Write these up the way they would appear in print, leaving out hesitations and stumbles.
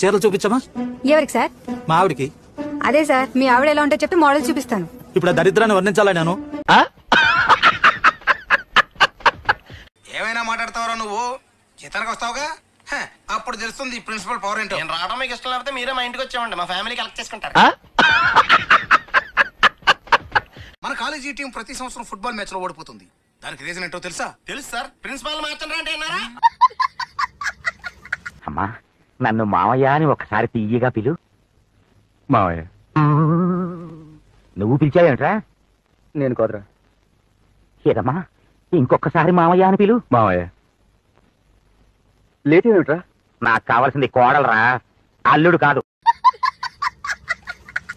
చీరలు చూపించమా? ఎవరికి సార్? మా ఆవిడికి. అదే సార్, మీ ఆవిడ ఎలా ఉంటే చెప్తే మోడల్ చూపిస్తాను. ఇప్పుడు ఆ దరిద్రాన్ని వర్ణించాలా నేను? ఏమైనా మాట్లాడతావరా నువ్వు? జీతానికి వస్తావుగా, అప్పుడు తెలుస్తుంది ప్రిన్సిపల్ పవర్ ఏంటో. నేను రావడం మీకు ఇష్టం లేకపోతే మీరే మా ఇంటికి వచ్చామండి, మా ఫ్యామిలీ కలెక్ట్ చేసుకుంటారు. మన కాలేజీ టీం ప్రతి సంవత్సరం ఫుట్బాల్ మ్యాచ్ లో ఓడిపోతుంది. దానికి రీజన్ ఏంటో తెలుసా? తెలుసు సార్, ప్రిన్సిపాల్ మార్చండి అంటే అన్నారా? అమ్మా, నన్ను మావయ్య అని ఒకసారి తీయగా పిలు. మావయ్య. నువ్వు పిలిచావేమిట్రా? నేను కోదరా. ఏదమ్మా, ఇంకొకసారి మావయ్య అని పిలు. మావయ్య. లేట్ ఏమిట్రా? నాకు కావాల్సింది కోడలరా, అల్లుడు కాదు.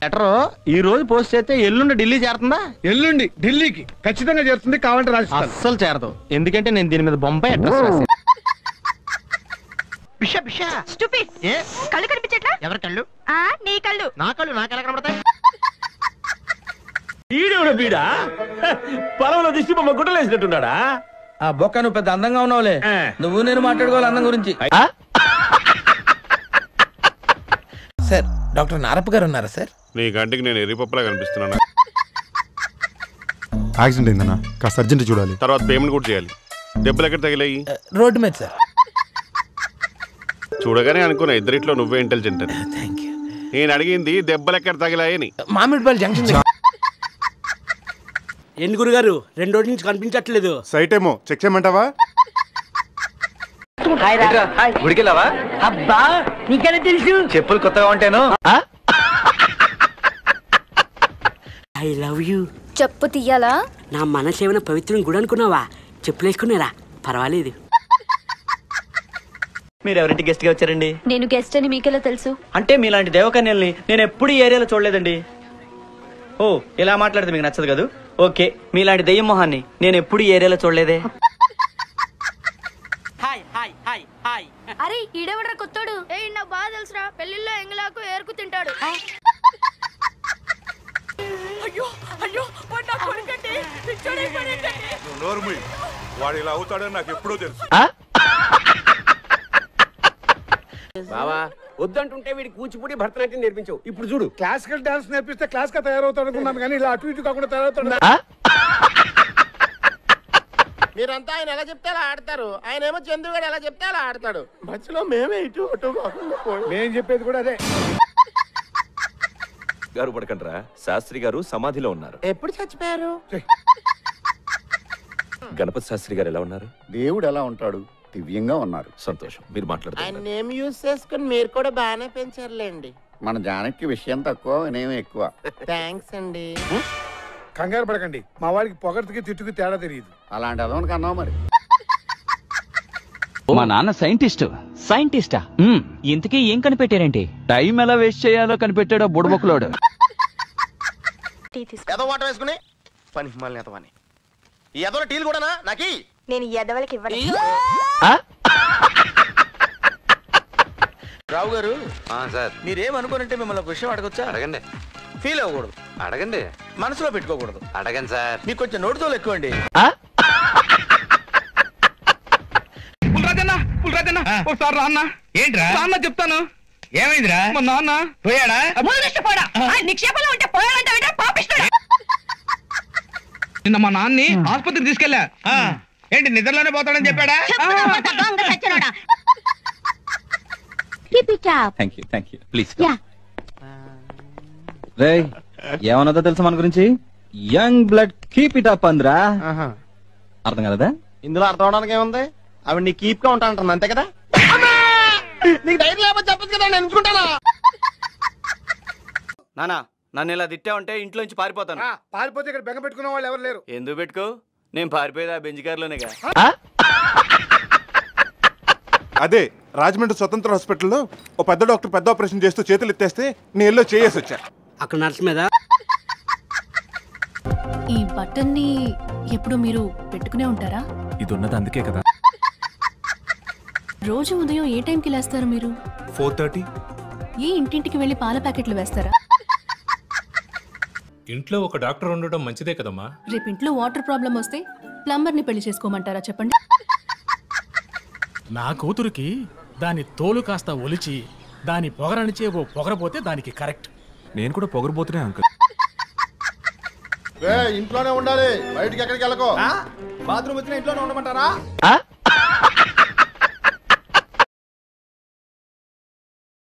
లెటర్ ఈ రోజు పోస్ట్ చేస్తే ఎల్లుండి ఢిల్లీ చేరుతుందా? ఎల్లుండి ఢిల్లీకి ఖచ్చితంగా చేరుతుంది. కావాలంటే రాజస్థాన్. అస్సలు చేరదు, ఎందుకంటే నేను దీని మీద బొంబాయి అడ్రస్ రాశాను. కళ్ళు కనిపించట్లా? ఎవరి కళ్ళు? నీ కళ్ళు. నా కళ్ళు నాకెలా కనబడతాయి? ఈడేవుడు బీడా పొలంలో దిష్టి బొమ్మ గుట్టలేసినట్టున్నాడా? ఆ బొక్క నువ్వు పెద్ద అందంగా ఉన్నావులే. నువ్వు నేను మాట్లాడుకోవాలి అందం గురించి. సార్, డాక్టర్ నారప్ప గారు ఉన్నారా సార్? నీ కంటికి నేను ఎర్రిపప్పులా కనిపిస్తున్నాను. యాక్సిడెంట్ అయిందన్నా, కాస్త అర్జెంట్ చూడాలి. తర్వాత పేమెంట్ కూడా చేయాలి. దెబ్బలు ఎక్కడ తగిలాయి? రోడ్డు మీద సార్. చూడగానే అనుకున్నా ఇద్దరిట్లో నువ్వే ఇంటెలిజెంట్ అని. నేను అడిగింది దెబ్బలు ఎక్కడ తగిలాయని. మామిడిపల్లి జంక్షన్. ఏంటి గురుగారు, 2 రోజుల నుంచి కనిపించట్లేదు. సైట్ ఏమో చెక్ చేయమంటావా? గుడికెళ్ళావా? అబ్బా, నీకెలా తెలుసు? చెప్పులు కొత్తగా ఉంటాను. I love you. చెప్పు తీయాలా? నా మనసు ఏమైనా పవిత్రం గుడి అనుకున్నావా? చెప్పులేసుకున్నారా? పర్వాలేదు. మీరు ఎవరింటి గెస్ట్ గా వచ్చారండి? నేను గెస్ట్ అని మీకెలా తెలుసు? అంటే మీలాంటి దేవకన్యల్ని నేను ఎప్పుడు ఈ ఏరియాలో చూడలేదండి. ఓ, ఇలా మాట్లాడితే మీకు నచ్చదు కదా? ఓకే, మీలాంటి దెయ్యం మొహాన్ని నేను ఎప్పుడు ఈ ఏరియాలో చూడలేదే. అరే ఈడెవడ్రా కొత్తోడు? నాకు బాగా తెలుసురా, పెళ్లిలో ఎంగలాకు ఏరుకు తింటాడు. వాడు ఇలా అవుతాడని నాకు ఎప్పుడో తెలుసు. బావా, వద్దంటుంటే వీడికి కూచిపూడి భరతనాట్యం నేర్పించవు. ఇప్పుడు చూడు, క్లాసికల్ డాన్స్ నేర్పిస్తే క్లాస్ గా తయారవుతాడు అనుకున్నాను, కానీ ఇలా అటు ఇటు కాకుండా తయారవుతాడు. మీరంతా ఆయన ఎలా చెప్తే అలా ఆడతారు, ఆయన ఏమో చంద్రుగాడు ఎలా చెప్తే అలా ఆడతాడు. మధ్యలో మేమే ఇటు అటు నేను చెప్పేది కూడా అదే. గారు పడకండ్రా, శాస్త్రి గారు సమాధిలో ఉన్నారు. ఎప్పుడు చచ్చిపోయారు? గణపతి శాస్త్రి గారు ఎలా ఉన్నారు? దేవుడు ఎలా ఉంటాడు? దివ్యంగా ఉన్నారు. సంతోషం, మీరు మాట్లాడుతున్నారు. ఆయన నేమ్ యూజ్ చేసుకుని మీరు కూడా బాగానే పెంచారులేండి. మన జానకి విషయం తక్కువ, వినయం ఎక్కువ. థ్యాంక్స్ అండి. కంగారు పడకండి, మా వాడికి పొగటికి తిట్టుకు తేడా తెలియదు. అలాంటి అదోనికి అన్నావు మరి. మా నాన్న సైంటిస్ట్. సైంటిస్టా? ఇంతకీ ఏం కనిపెట్టారేంటి? టైం ఎలా వేస్ట్ చేయాలో కనిపెట్టాడో బుడబొక్కలోడు. ఎదో వాటర్ వేసుకుని పని మళ్ళీ ఎదవని. ఈ ఎదవ టీలు కూడానా నాకి? నేను ఈ ఎదవలకి ఇవ్వను. రావు గారు సార్, మీరేమనుకోనంటే మిమ్మల్ని ఒక విషయం అడగొచ్చా? అడగండి. ఫీల్ అవ్వకూడదు, అడగండి. మనసులో పెట్టుకోకూడదు. అడగండి సార్. మీకు కొంచెం నోటితో ఎక్కువ అండి. ఒకసారి రాన్న. ఏంట్రా రాన్న చెప్తాను. ఏమైందిరా? మా నాన్న పోయాడా? నిక్షేపంలో ఉంటే పోయాలంటే పాపిస్తాడు. నిన్న మా నాన్ని ఆసుపత్రికి తీసుకెళ్ళా. ఏంటి నిద్రలోనే పోతాడని చెప్పాడా? ఏమన్నదో తెలుసా మన గురించి? Young blood keep it up అందరా. అర్థం కలదా? ఇందులో అర్థం అవడానికి ఏముంది? అవి నీ కీప్ గా ఉంటా అంటుంది, అంతే కదా? నీకు ధైర్యం లేకపోతే చెప్పచ్చు కదా, నేను ఎంచుకుంటానా? నానా, నన్ను ఇలా తిట్టావంటే ఇంట్లోంచి పారిపోతాను. పారిపోతే ఇక్కడ బెంగ పెట్టుకున్న వాళ్ళు ఎవరు లేరు. ఎందుకు పెట్టుకో? నేను పారిపోయేది ఆ బెంచ్ కారులోనేగా. అదే రాజమండ్రి స్వతంత్ర హాస్పిటల్లో ఓ పెద్ద డాక్టర్ పెద్ద ఆపరేషన్ చేస్తూ చేతులు ఎత్తేస్తే నేను చేసి వచ్చా. అక్కడ నర్స్ మీద. ఈ బటన్ ని ఎప్పుడు మీరు పెట్టుకునే ఉంటారా? ఇది ఉన్నది అందుకే కదా. రోజు ఉదయం ఏ టైంకి లేస్తారు మీరు? 4:30. ఏ ఇంటింటికి వెళ్ళి పాల ప్యాకెట్లు వేస్తారా? ఇంట్లో ఒక డాక్టర్ ఉండడం మంచిదే కదమ్మా. రేపు ఇంట్లో వాటర్ ప్రాబ్లం వస్తే ప్లంబర్ ని పెళ్లి చేసుకోమంటారా చెప్పండి? నా కూతురికి దాని తోలు కాస్త ఒలిచి దాని పొగరని చేవో పొగరపోతే దానికి కరెక్ట్. నేను కూడా పొగరబోతున్నా అంకుల్. ఇంట్లోనే ఉండాలి, బయటికి ఎక్కడికి వెళ్ళకో. బాత్రూమ్ వచ్చిన ఇంట్లోనే ఉండమంటారా?